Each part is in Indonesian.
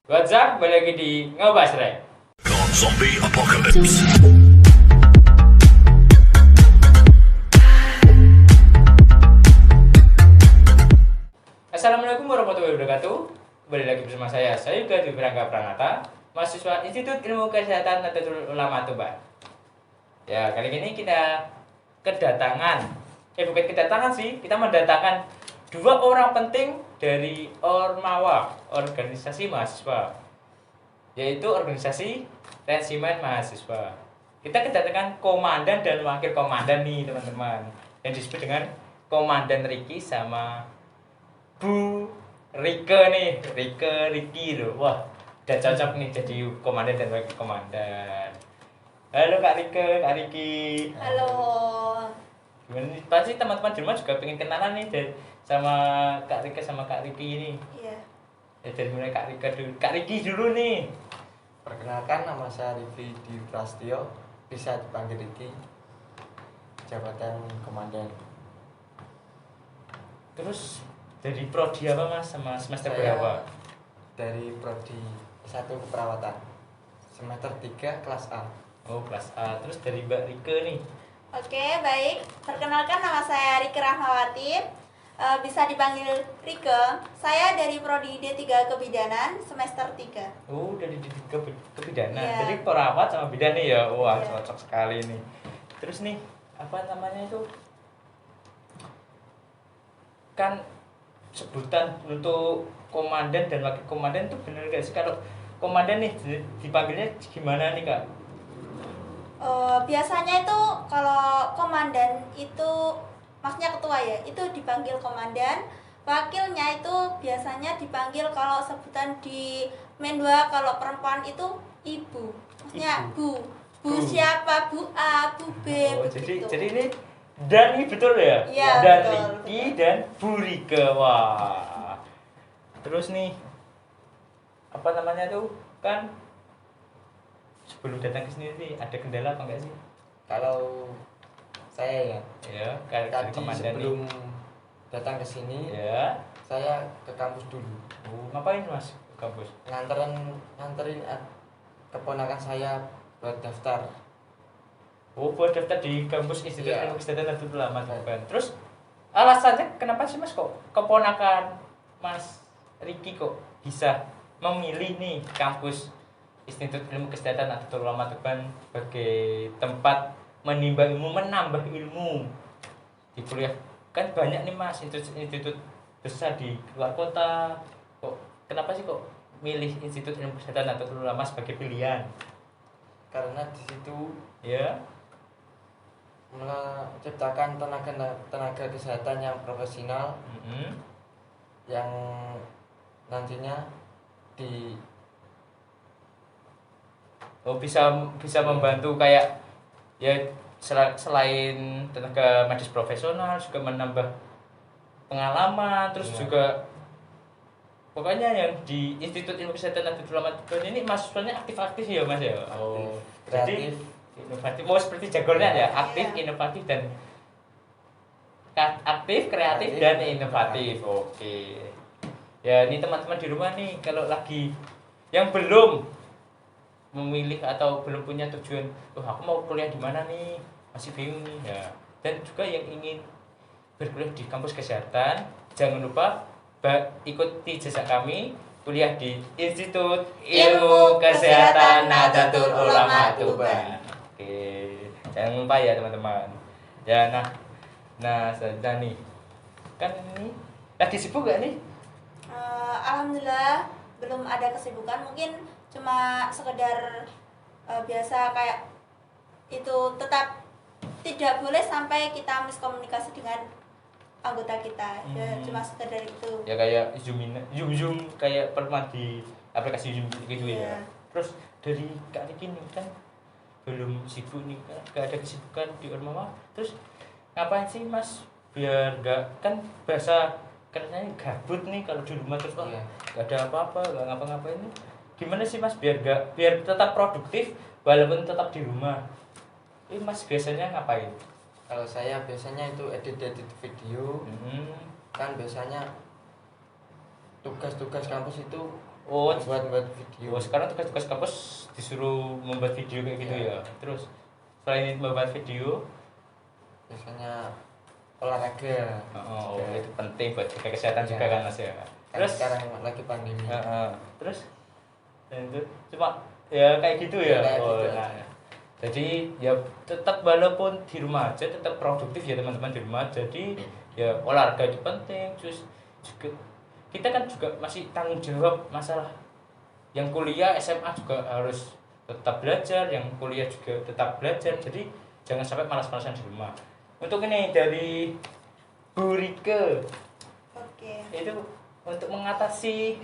What's up? Balik lagi di Ngobas Rek. Zombie Apocalypse. Assalamualaikum warahmatullahi wabarakatuh. Kembali lagi bersama saya juga di Rangga Pranata, mahasiswa Institut Ilmu Kesehatan Nahdlatul Ulama Tuban. Ya, kali ini kita bukan kedatangan sih, kita mendatangkan dua orang penting dari Ormawa, organisasi mahasiswa, yaitu organisasi Resimen Mahasiswa. Kita kedatangan komandan dan wakil komandan nih teman-teman, yang disebut dengan Komandan Riki sama Bu Riki loh. Wah, udah cocok nih jadi komandan dan wakil komandan. Halo Kak Riki. Halo. Gimana nih? Pasti teman-teman di rumah juga pengen kenalan nih sama Kak Rika sama Kak Riki ini. Iya. Ya, dari mulai Kak Riki dulu nih. Perkenalkan, nama saya Rifki Dwi Prastio, bisa dipanggil Riki, jabatan komandan. Terus dari prodi apa Mas, sama semester Saya berapa? dari prodi 1 keperawatan, semester 3 kelas A. Oh, kelas A. Terus dari Mbak Rika nih. Oke, baik. Perkenalkan, nama saya Rike Rahmawati. Bisa dipanggil Rike. Saya dari prodi D3 Kebidanan, semester 3. Oh, dari kebidanan. Iya. Jadi perawat sama bidan nih ya. Wah, Iya. cocok sekali nih. Terus nih, apa namanya itu? Kan sebutan untuk komandan dan wakil komandan itu bener gak sih? Kalau komandan nih dipanggilnya gimana nih Kak? Biasanya itu kalau komandan itu maksudnya ketua ya, itu dipanggil komandan. Wakilnya itu biasanya dipanggil kalau sebutan di Menwa, kalau perempuan itu ibu. Maksudnya Ibu. Bu Bu. siapa? Bu A, Bu B, Oh, begitu. jadi ini dan ini betul ya? Iya, Dan betul, Riki betul. dan Bu Rike. Wah. Terus nih apa namanya tuh? Kan sebelum datang ke sini nih ada kendala apa enggak sih? Kalau saya ya, Ya, kayak dari tadi komandan sebelum datang ke sini, nih. Ya. saya ke kampus dulu, Oh, ngapain Mas ke kampus? nganterin keponakan saya buat daftar. Oh, buat daftar di kampus Institut Iya. Ilmu Kesehatan Nahdlatul Ulama Tuban. Terus alasannya kenapa sih Mas kok keponakan Mas Riki kok bisa memilih nih kampus Institut Ilmu Kesehatan Nahdlatul Ulama Tuban sebagai tempat menimba ilmu, menambah ilmu di kuliah? Kan banyak nih Mas institut besar di luar kota. Kok kenapa sih kok milih Institut Ilmu Kesehatan Nahdlatul Ulama sebagai pilihan? Karena di situ Ya. menciptakan tenaga kesehatan yang profesional, Mm-mm. yang nantinya di Oh, bisa membantu kayak ya selain tenaga medis profesional juga menambah pengalaman, terus Iya. juga pokoknya yang di Institut Ilmu Kesehatan Nahdlatul Ulama Tuban ini mahasiswanya aktif-aktif ya Mas ya. Oh, jadi kreatif. inovatif. Mau seperti jargonnya ya, aktif, Iya. inovatif dan aktif, kreatif Kreatif, dan inovatif. Oke. Ya, ini teman-teman di rumah nih kalau lagi yang belum memilih atau belum punya tujuan, oh aku mau kuliah di mana nih, masih bingung nih ya. Dan juga yang ingin berkuliah di kampus kesehatan, jangan lupa ikuti jejak kami kuliah di Institut Ilmu Kesehatan Nahdlatul Ulama Tuban. Oke, jangan lupa ya teman-teman. Ya, nah sudah nih, kan ini lagi sibuk gak nih? Alhamdulillah belum ada kesibukan, mungkin cuma sekedar biasa kayak itu, tetap tidak boleh sampai kita miskomunikasi dengan anggota kita. Ya, cuma sekedar itu. Ya kayak zoom kayak pernah di aplikasi Zoom gitu ya. Iya. Terus dari Kak Riki nih kan belum sibuk nih, kan gak ada kesibukan di Ormawa. Terus ngapain sih Mas biar gak, kan bahasa kerennya gabut nih kalau di rumah terus wah Iya. gak ada apa-apa, gak ngapa-ngapain nih. Gimana sih Mas biar tetap produktif walaupun tetap di rumah? Ini Mas biasanya ngapain? Kalau saya biasanya itu edit video, kan biasanya tugas-tugas kampus itu Oh, buat video. sekarang tugas-tugas kampus disuruh membuat video kayak gitu Iya. ya. Terus selain membuat video, Biasanya olahraga. oh, Juga. itu penting buat jaga kesehatan Iya. juga kan Mas ya. Kan Terus sekarang lagi pandemi. terus dan itu cuma ya kayak gitu ya. Ya, kayak Oh, gitu nah, aja. jadi ya tetap walaupun di rumah aja tetap produktif ya teman-teman di rumah. Jadi ya olahraga itu penting. Terus juga kita kan juga masih tanggung jawab masalah yang kuliah SMA juga harus tetap belajar, yang kuliah juga tetap belajar. Jadi jangan sampai malas-malasan di rumah. Untuk ini dari Bu Rike Oke. itu untuk mengatasi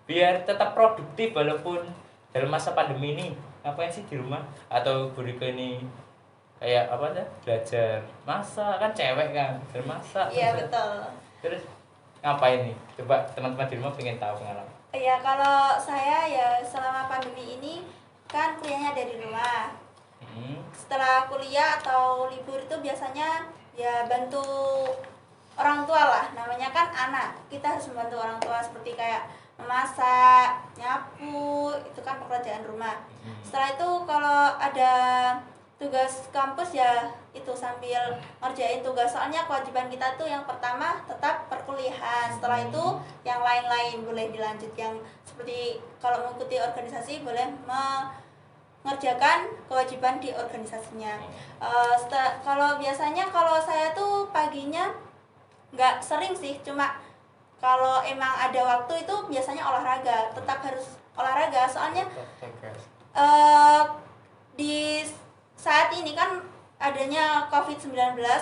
biar tetap produktif walaupun dalam masa pandemi ini ngapain sih di rumah, atau Bu Rike ini kayak apa dah belajar masak, kan cewek kan bermasak. Iya betul. Terus ngapain nih, coba teman-teman di rumah pengen tahu pengalaman. Ya kalau saya ya selama pandemi ini kan kuliahnya dari rumah. Setelah kuliah atau libur itu biasanya ya bantu orang tua lah, namanya kan anak, kita harus membantu orang tua seperti kayak memasak, nyapu, itu kan pekerjaan rumah. Setelah itu kalau ada tugas kampus ya itu sambil ngerjain tugas, soalnya kewajiban kita tuh yang pertama tetap perkuliahan, setelah itu yang lain-lain boleh dilanjut, yang seperti kalau mengikuti organisasi boleh mengerjakan kewajiban di organisasinya. Kalau biasanya kalau saya tuh paginya nggak sering sih, cuma kalau emang ada waktu itu biasanya olahraga, tetap harus olahraga, soalnya di saat ini kan adanya COVID-19,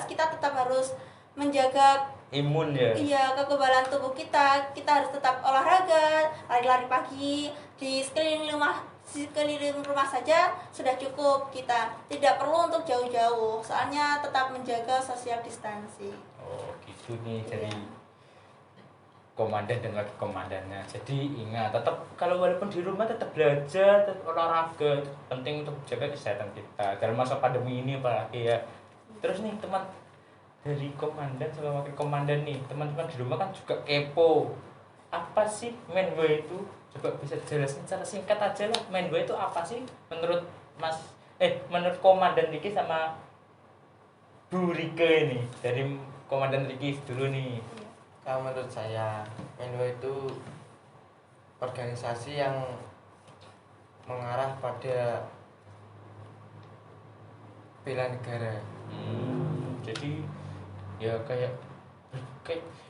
kita tetap harus menjaga Imun ya. iya kekebalan tubuh kita harus tetap olahraga, lari-lari pagi di sekeliling rumah saja sudah cukup, kita tidak perlu untuk jauh-jauh, soalnya tetap menjaga social distancing. Oh gitu nih dari komandan dan wakil komandannya. Jadi ingat tetap kalau walaupun di rumah tetap belajar, tetap olahraga, itu penting untuk jaga kesehatan kita dalam masa pandemi ini apalagi ya. Terus nih teman dari komandan sama wakil komandan nih, teman-teman di rumah kan juga kepo. Apa sih Menwa itu? Coba bisa jelasin secara singkat aja lah. Menwa itu apa sih menurut menurut komandan Riki sama Bu Rike ini? Dari komandan Riki dulu nih. Kalau menurut saya, Menwa itu organisasi yang mengarah pada bela negara. Jadi ya kayak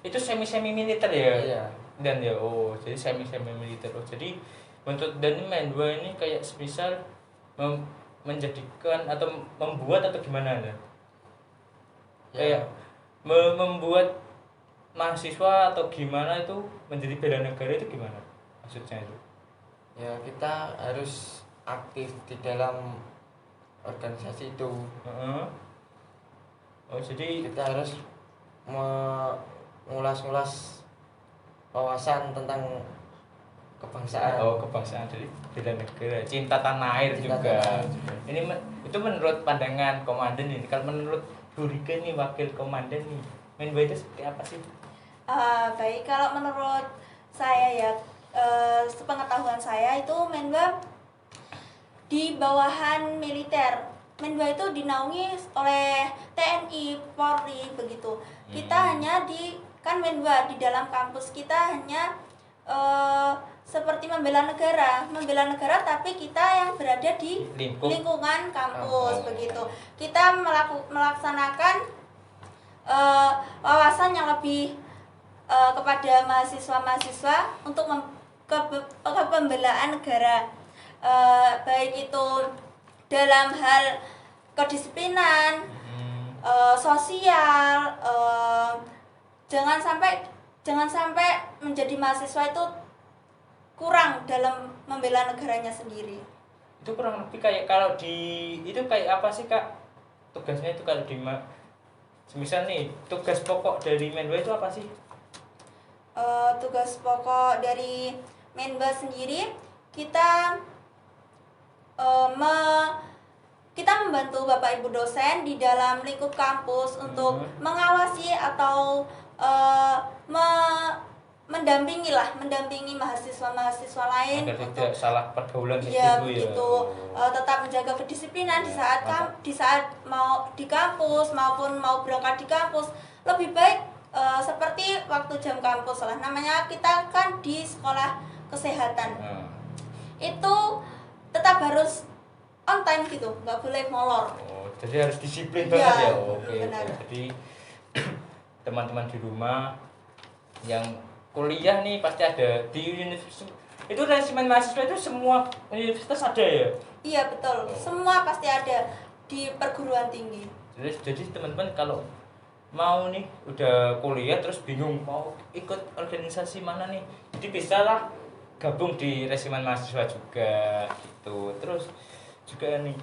itu semi militer ya. Iya. Dan ya jadi semi militer. Jadi untuk dan Menwa ini kayak semisal menjadikan atau membuat atau gimana ya? Kayak membuat mahasiswa atau gimana itu menjadi bela negara itu gimana maksudnya itu? Ya kita harus aktif di dalam organisasi itu. Oh jadi Kita harus mengulas-ngulas wawasan tentang kebangsaan. kebangsaan, jadi bela negara, cinta tanah air Cinta juga. tanah air juga. Ini itu menurut pandangan komandan ini. Kalau menurut Bu Rike nih wakil komandan nih, Menwa itu seperti apa sih? Baik, kalau menurut saya ya, sepengetahuan saya itu Menwa di bawahan militer. Menwa itu dinaungi oleh TNI, Polri begitu. Kita hanya kan Menwa di dalam kampus kita hanya seperti membela negara, tapi kita yang berada di lingkungan kampus begitu. Kita melaksanakan wawasan yang lebih kepada mahasiswa untuk pembelaan negara, baik itu dalam hal kedisiplinan, sosial, jangan sampai menjadi mahasiswa itu kurang dalam membela negaranya sendiri. Itu kurang lebih kayak kalau itu kayak apa sih Kak? Tugasnya itu kalau semisal nih tugas pokok dari Menwa itu apa sih? Tugas pokok dari Menwa sendiri kita membantu Bapak Ibu dosen di dalam lingkup kampus untuk mengawasi atau mendampingi mahasiswa lain agar untuk tidak salah pergaulan ya itu begitu, tetap menjaga kedisiplinan di saat Mantap. di saat mau di kampus maupun mau berangkat di kampus. Lebih baik seperti waktu jam kampus lah, namanya kita kan di sekolah kesehatan, Nah. itu tetap harus on time gitu, nggak boleh molor. Oh, jadi harus disiplin Iya, banget ya. Oke, benar. oke. Jadi teman-teman di rumah yang kuliah nih pasti ada di universitas. Itu resimen mahasiswa itu semua universitas ada ya. Iya betul, semua pasti ada di perguruan tinggi. Jadi teman-teman kalau mau nih udah kuliah terus bingung mau ikut organisasi mana nih, jadi bisa lah gabung di resimen mahasiswa juga gitu. Terus juga nih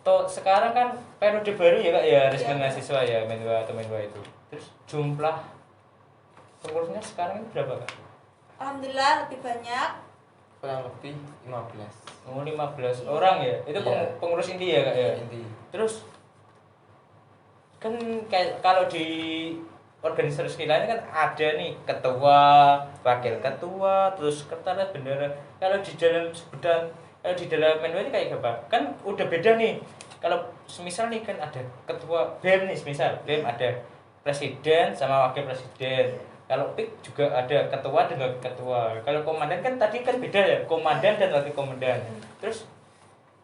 toh sekarang kan periode baru ya kak ya, resimen Iya. mahasiswa ya, menwa atau menwa itu. Terus jumlah pengurusnya sekarang ini berapa kak? Alhamdulillah lebih banyak. kurang lebih 15 Oh 15 orang ya, itu Iya. pengurus inti ya kak ya. inti. Terus kan kayak kalau di organisasi lain kan ada nih ketua, wakil ketua, terus sekretaris, bendara. Kalau di dalam sebutan, kalau di dalam menu ini kayak apa? Kan udah beda nih. Kalau semisal nih kan ada ketua BEM nih, semisal BEM ada presiden sama wakil presiden. Kalau PIK juga ada ketua dan wakil ketua. Kalau komandan kan tadi kan beda ya, komandan dan wakil komandan. Terus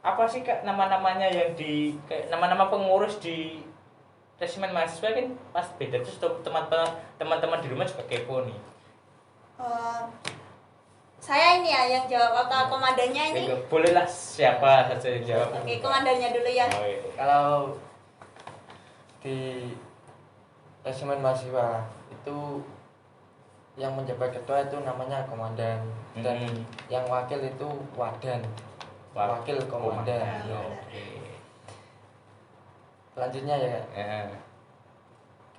apa sih kak nama-namanya yang di kayak nama-nama pengurus di resimen mahasiswa kan pas beda. Terus teman-teman di rumah juga kepo nih. Saya ini ya yang jawab, atau komandannya ini. Bolehlah siapa saja yang jawab. Oke, komandannya dulu ya. Oh, iya. Kalau di resimen mahasiswa itu yang menjabat ketua itu namanya komandan, dan yang wakil itu wadan, wakil komandan. Ya. Oke. Selanjutnya ya Eh,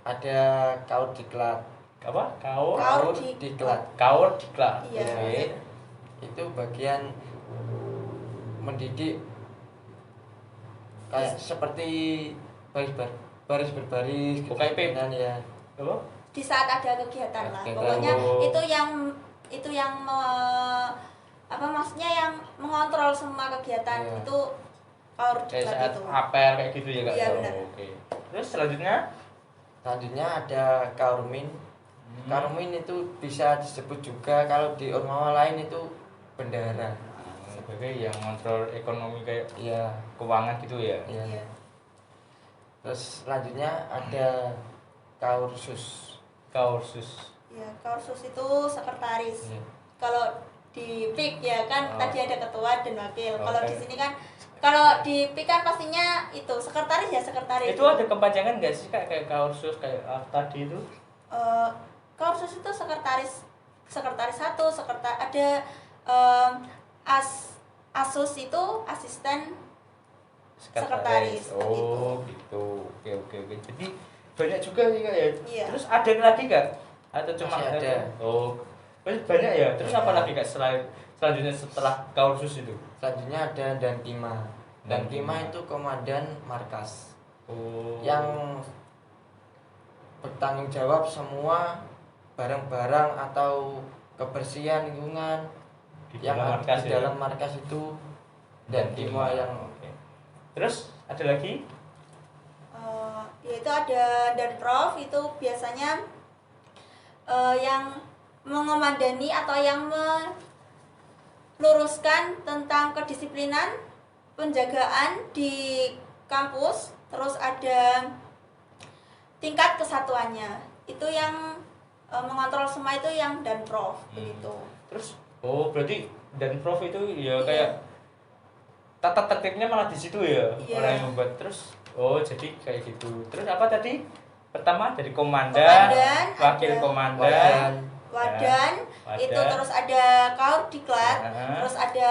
ada kaur diklat. apa? Kaur? Kaur diklat Kaur diklat. Iya. Oke. itu bagian mendidik kayak seperti baris berbaris Oh, kayak PIP. dengan ya. Apa? Di saat ada kegiatan lah. Kegiatan. Pokoknya Oh. itu yang apa maksudnya yang mengontrol semua kegiatan Iya. itu kaur Kayak diklat saat itu. apel kayak gitu ya kak? Iya, Oh, benar. oke. Terus selanjutnya? Selanjutnya ada kaurmin. Kaurmin itu bisa disebut juga kalau di ormawa lain itu bendahara. Sebagai yang kontrol ekonomi kayak Iya, keuangan gitu ya. iya. Iya. Terus selanjutnya ada kaursus. Kaursus. Ya, kaursus itu sekretaris. Iya. Kalau di PIK ya kan Oh. tadi ada ketua dan wakil. Kalau Oke. di sini kan kalau di PIK kan pastinya itu sekretaris ya sekretaris. Itu ada kepanjangan nggak sih kak kayak kaursus kayak tadi itu? Kaursus itu sekretaris satu, ada asus itu asisten sekretaris, seperti Oh gitu. Oke. Jadi banyak juga sih kak ya. Iya. Terus ada lagi kak? Atau cuma Masih ada. Oh banyak ya. Terus apa lagi kak selanjutnya setelah kaursus itu? Selanjutnya ada dan kima. Dan Kima. kima itu komandan markas Oh. yang bertanggung jawab semua barang-barang atau kebersihan lingkungan di yang dalam ada markas di ya? dalam markas itu, dan kima yang Oke. Terus ada lagi? yaitu ada dan prof itu biasanya yang mengomadani atau yang meluruskan tentang kedisiplinan penjagaan di kampus. Terus ada tingkat kesatuannya itu yang mengontrol semua itu yang dan prof begitu. Terus berarti dan prof itu ya Iya. kayak tata tertibnya malah di situ ya, Iya. orang yang membuat. Terus jadi kayak gitu. Terus apa tadi? Pertama dari komandan, Komandan, wakil ada komandan, Wadan, Wadan. itu terus ada kaur diklat, Aha. terus ada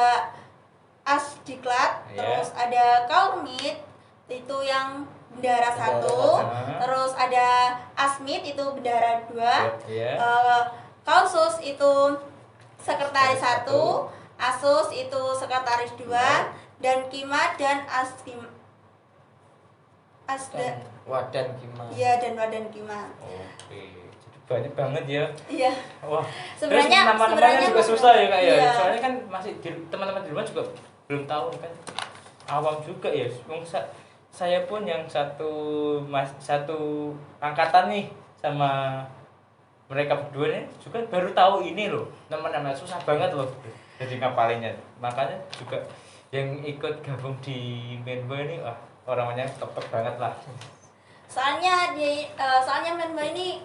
as diklat, Iya. terus ada kaurmit itu yang bendahara satu, satu. terus ada asmit itu bendahara dua, Iya. kaursus itu sekretaris satu, asus itu sekretaris dua, dan kima dan dan wadan kima. iya dan wadan kima. Oke. Jadi banyak banget ya. Iya. Wah. Sebenarnya Terus nama-namanya sebenarnya juga susah ya kak ya. iya. Soalnya kan masih teman-teman di rumah juga belum tahu kan. Awam juga ya. Saya pun yang satu angkatan nih sama mereka berdua nih juga baru tahu ini loh. Nama-nama susah banget loh. Jadi ngapalinnya. Makanya juga yang ikut gabung di Menbo ini orangnya top banget lah. Soalnya Menbo ini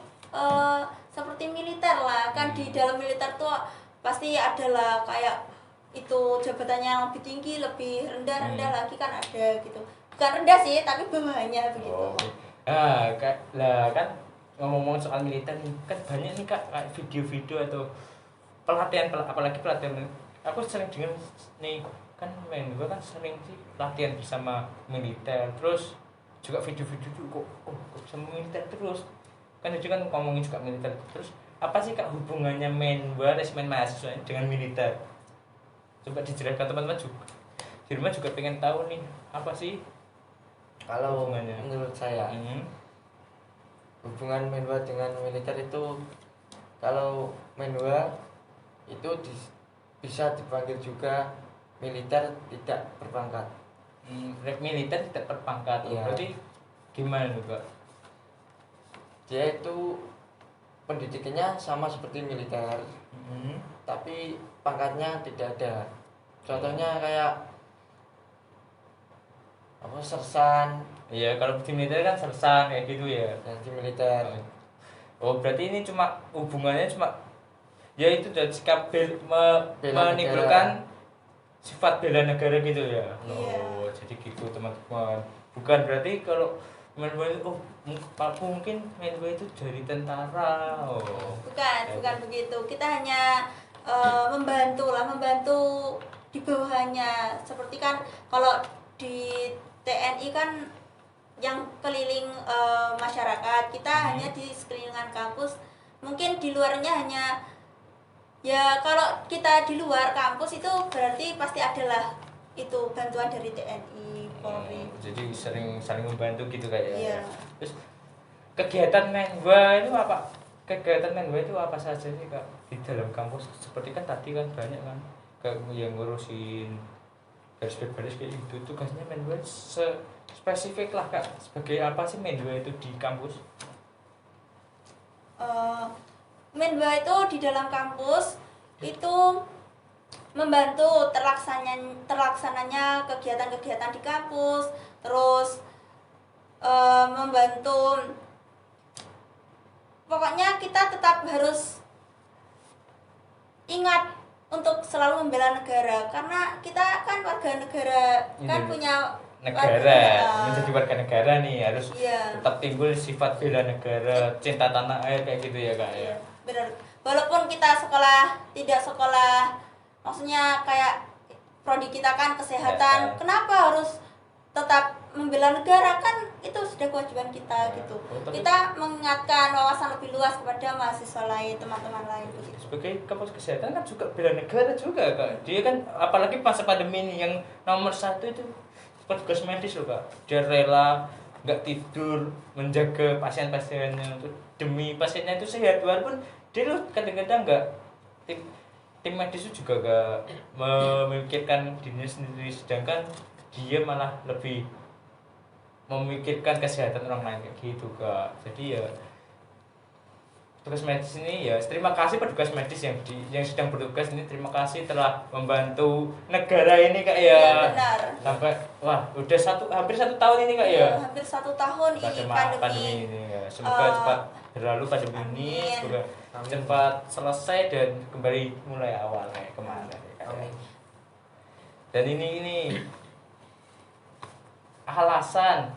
seperti militer lah kan, di dalam militer tuh pasti adalah kayak itu jabatannya yang lebih tinggi, lebih rendah lagi kan ada gitu, bukan rendah sih tapi bawahnya begitu. Kan ngomong-ngomong soal militer nih kan banyak nih kak kayak video-video atau pelatihan apalagi pelatihan aku sering dengar nih kan gue kan sering sih latihan bersama militer, terus juga video-video juga kok sama militer terus kan itu kan ngomongin juga militer terus apa sih kak hubungannya resimen mahasiswa dengan militer? Coba dijelaskan teman-teman juga di rumah juga pengen tahu nih apa sih Kalau hubungannya. menurut saya hubungan Menwa dengan militer itu, kalau Menwa itu bisa dipanggil juga militer tidak berpangkat. Militer tidak berpangkat. Iya. Berarti gimana tuh kak? Dia itu pendidikannya sama seperti militer, tapi pangkatnya tidak ada. Contohnya kayak apa, sersan. Iya, kalau di militer kan sersan kayak gitu ya. Dan di militer Oh, berarti ini cuma hubungannya cuma ya itu dari sikap menimbulkan sifat bela negara gitu ya. Iya. Oh, jadi gitu teman-teman. Bukan berarti kalau Menboy mungkin Menboy itu dari tentara. Oh. Bukan begitu, kita hanya membantu di bawahnya. Seperti kan kalau di TNI kan yang keliling masyarakat, kita hanya di sekelilingan kampus. Mungkin di luarnya hanya ya, kalau kita di luar kampus itu berarti pasti adalah itu bantuan dari TNI, Polri. Jadi saling membantu gitu kayak. Iya. Terus kegiatan Menboy itu apa? Kegiatan Menboy itu apa saja sih kak di dalam kampus? Seperti kan tadi kan banyak kan kayak yang ngurusin baris kayak gitu. Tugasnya Menboy spesifik lah kak. Sebagai apa sih Menboy itu di kampus? Menba itu di dalam kampus itu membantu terlaksananya kegiatan-kegiatan di kampus, terus membantu, pokoknya kita tetap harus ingat untuk selalu membela negara, karena kita kan warga negara kan punya menjadi warga negara nih harus iya. tetap timbul sifat bela negara, cinta tanah air kayak gitu ya kak ya. Benar. Walaupun kita tidak sekolah, maksudnya kayak prodi kita kan kesehatan, kenapa harus tetap membela negara, kan itu sudah kewajiban kita gitu. Kita mengingatkan wawasan lebih luas kepada mahasiswa lain, teman-teman lain begitu. Sebagai kampus kesehatan kan juga bela negara juga kak. Dia kan apalagi masa pandemi ini yang nomor satu itu petugas medis loh kak. Dia rela nggak tidur menjaga pasien-pasiennya demi pasiennya itu sehat, walaupun dia loh kadang-kadang nggak tim medis itu juga nggak memikirkan dirinya sendiri, sedangkan dia malah lebih memikirkan kesehatan orang lain kayak gitu kak. Jadi ya petugas medis ini ya terima kasih petugas medis yang sedang bertugas ini, terima kasih telah membantu negara ini kak ya. Iya, benar. Sampai udah hampir 1 tahun ini kak ya. Hampir 1 tahun ini pandemi ini ya. Semoga cepat berlalu pandemi ini, semoga cepat selesai dan kembali mulai awal kayak kemarin kak ya. Dan ini alasan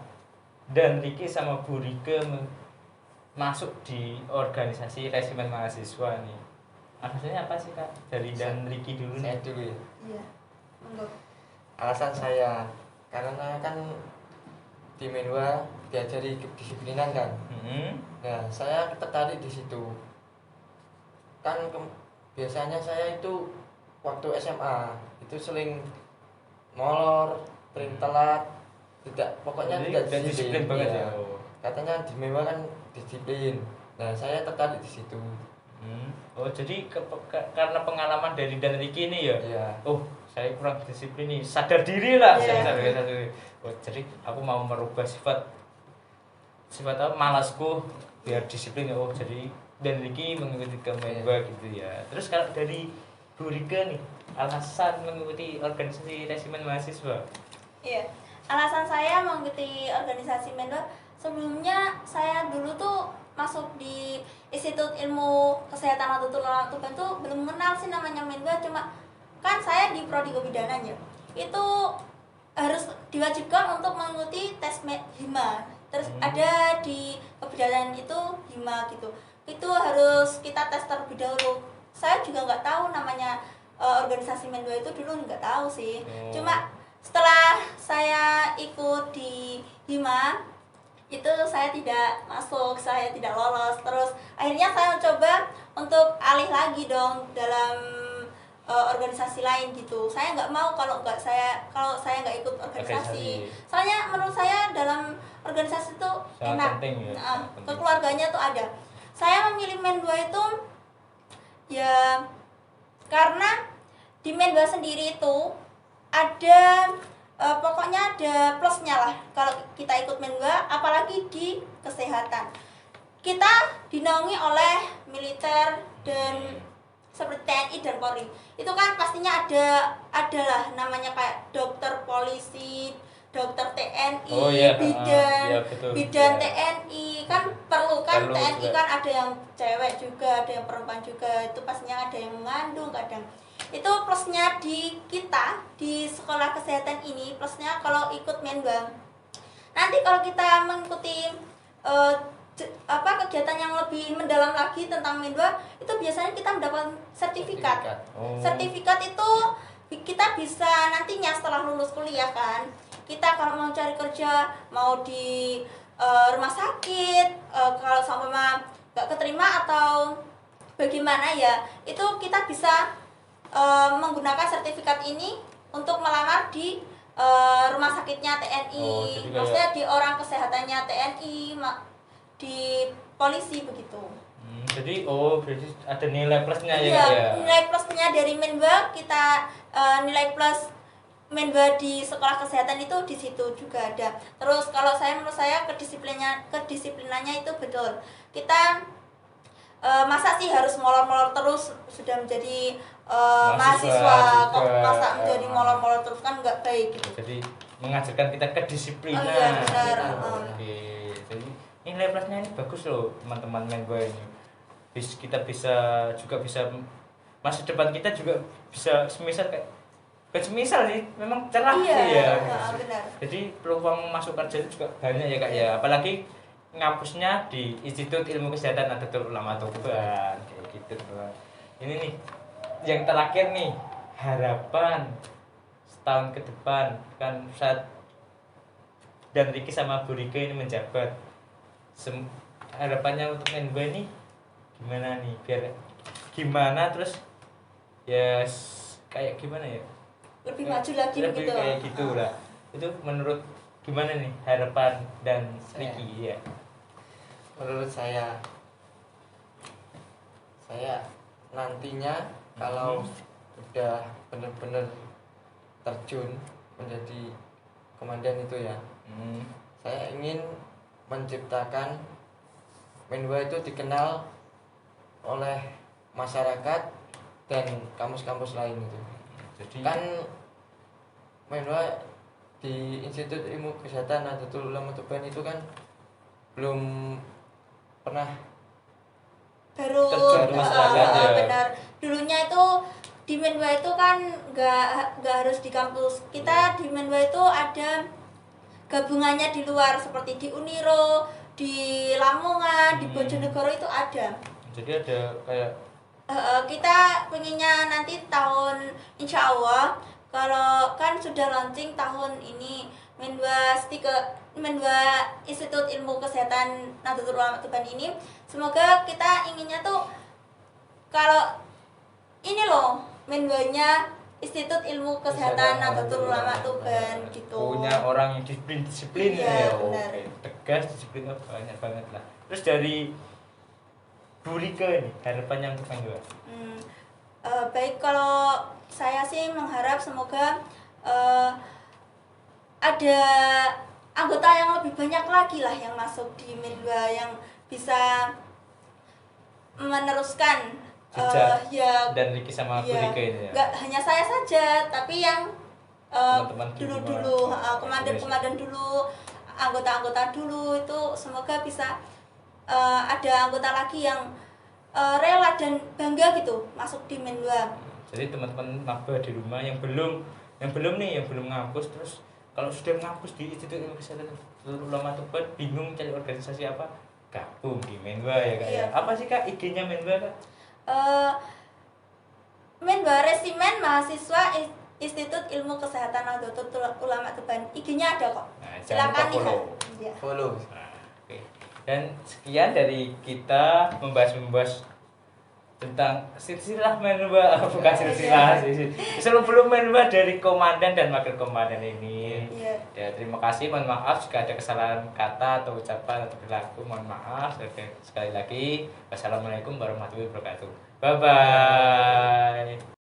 dan Riki sama Bu Rike masuk di organisasi resimen mahasiswa nih. Alasannya apa sih kak? Dari dan Riki dulu nih. Saya dulu ya. Iya. Monggo. Alasan saya karena kan di Menwa diajari kedisiplinan kan. Nah, saya tertarik di situ. Kan biasanya saya itu waktu SMA itu sering molor, sering telat, pokoknya tidak disiplin banget ya. Katanya di Menwa kan disiplin. Nah, saya tertarik di situ. Oh, jadi karena pengalaman dari Dan Ricky ini ya. Iya. Oh, saya kurang disiplin nih, sadar diri lah. Iya. Saya sadar diri. Oh, jadi aku mau merubah sifat apa malasku biar disiplin. Oh, jadi Dan Ricky mengikuti Kemenba gitu ya. Terus kalau dari Bu Rika nih, alasan mengikuti organisasi resimen mahasiswa. Iya, alasan saya mengikuti organisasi Menwa, sebelumnya saya dulu tuh masuk di Institut Ilmu Kesehatan Nahdlatul Ulama Tuban tuh belum kenal sih namanya Menwa, cuma kan saya di prodi kebidanan ya, itu harus diwajibkan untuk mengikuti tes HIMA. Terus ada di kebidanan itu HIMA gitu, itu harus kita tes terlebih dahulu. Saya juga nggak tahu namanya organisasi Menwa itu dulu, nggak tahu sih. Cuma setelah saya ikut di HIMA itu saya tidak masuk, saya tidak lolos. Terus akhirnya saya mencoba untuk alih lagi dong dalam organisasi lain gitu. Saya nggak mau kalau saya nggak ikut organisasi. Soalnya menurut saya dalam organisasi itu Sangat enak, penting ya, sangat penting. kekeluarganya tuh ada. Saya memilih Menwa itu ya karena di Menwa sendiri itu ada pokoknya ada plusnya lah kalau kita ikut Menwa, apalagi di kesehatan. Kita dinaungi oleh militer dan seperti TNI dan Polri. Itu kan pastinya adalah namanya kayak dokter polisi, dokter TNI, Oh, iya. bidan, Iya, betul. bidan Iya. TNI kan perlu kan. Perlu TNI juga. kan ada yang cewek juga, ada yang perempuan juga. Itu pastinya ada yang mengandung kadang. Itu plusnya di kita di sekolah kesehatan ini, plusnya kalau ikut Menwa. Nanti kalau kita mengikuti kegiatan yang lebih mendalam lagi tentang Menwa, itu biasanya kita mendapat sertifikat. Oh. Sertifikat itu kita bisa nantinya setelah lulus kuliah kan, kita kalau mau cari kerja, mau di rumah sakit, kalau sampai nggak keterima atau bagaimana ya, itu kita bisa menggunakan sertifikat ini untuk melamar di rumah sakitnya TNI. Oh, jadi kayak- Maksudnya di orang kesehatannya TNI, di polisi begitu. Jadi berarti ada nilai plusnya ya, Iya, Kak, ya. nilai plusnya dari Menwa kita nilai plus Menwa di sekolah kesehatan itu di situ juga ada. Terus kalau menurut saya kedisiplinannya itu betul. Kita masa sih harus molor-molor terus sudah menjadi mahasiswa kok juga. masa menjadi molor-molor terus, kan nggak baik gitu. Jadi mengajarkan kita kedisiplinan. Oh, iya, benar. Oke. Jadi nilai plusnya ini bagus loh teman-teman Menwa ini. Kita bisa masa depan kita juga bisa semisal kayak bukan semisal sih, memang cerah Iya, sih ya. benar. Jadi peluang masuk kerja itu juga banyak ya Kak ya. Apalagi ngampusnya di Institut Ilmu Kesehatan Nahdlatul Ulama Tuban kayak gitu Bang. Ini nih yang terakhir nih, harapan setahun ke depan kan saat Dan Ricky sama Bu Rika ini menjabat. Harapannya untuk Menwa ini gimana nih, biar gimana terus ya kayak gimana ya, Lebih maju lagi lebih gitu. kayak gitu lah. Itu menurut gimana nih harapan Dan Saya. Ricky ya? Menurut saya nantinya kalau udah benar-benar terjun menjadi komandan itu ya, saya ingin menciptakan Menwa itu dikenal oleh masyarakat dan kampus-kampus lain itu. Jadi Kan Menwa di Institut Ilmu Kesehatan Nahdlatul Ulama Tuban itu kan belum pernah Baru Terjun ke masyarakat ya. benar. Dulunya itu di Menwa itu kan nggak harus di kampus. Kita di Menwa itu ada gabungannya di luar seperti di Uniro, di Lamongan, di Bojonegoro itu ada. jadi ada kayak Kita pengennya nanti tahun insya Allah, kalau kan sudah launching tahun ini Menwa Institut Ilmu Kesehatan Nahdlatul Ulama Tuban ini, semoga kita inginnya tuh kalau ini loh Menwanya Institut Ilmu Kesehatan Nahdlatul Ulama Tuban gitu. punya orang yang disiplin Iya, ya. benar. Oke. Tegas, disiplin banyak banget lah. Terus dari Bu Rike nih, harapannya untuk Menwa. Baik, kalau saya sih mengharap semoga ada anggota yang lebih banyak lagi lah yang masuk di Menwa yang bisa meneruskan Jejak ya dan Riki sama Bu iya, Rike ini ya. nggak hanya saya saja, tapi yang Teman-teman di dulu-dulu, rumah. komandan-komandan dulu, anggota-anggota dulu itu semoga bisa ada anggota lagi yang rela dan bangga gitu masuk di Menwa. Jadi teman-teman maba di rumah yang belum ngampus, terus kalau sudah ngampus di Institut Ilmu Kesehatan Ulama Tuban bingung cari organisasi apa, gabung di Menwa ya Kak. Iya. Ya. Apa sih Kak IG-nya Menwa Kak? Menwa Resimen Mahasiswa Institut Ilmu Kesehatan Nahdlatul Ulama Tuban. IG-nya ada kok. Nah, jangan Silakan lupa follow. Iya. Follow. Nah, oke. Dan sekian dari kita membahas tentang silsilah Menwa, bukan silsilah, sebelum Menwa dari komandan dan wakil komandan ini. Iya. Ya, terima kasih, mohon maaf jika ada kesalahan kata atau ucapan atau perilaku, mohon maaf. Sekali lagi, wassalamualaikum warahmatullahi wabarakatuh. Bye bye.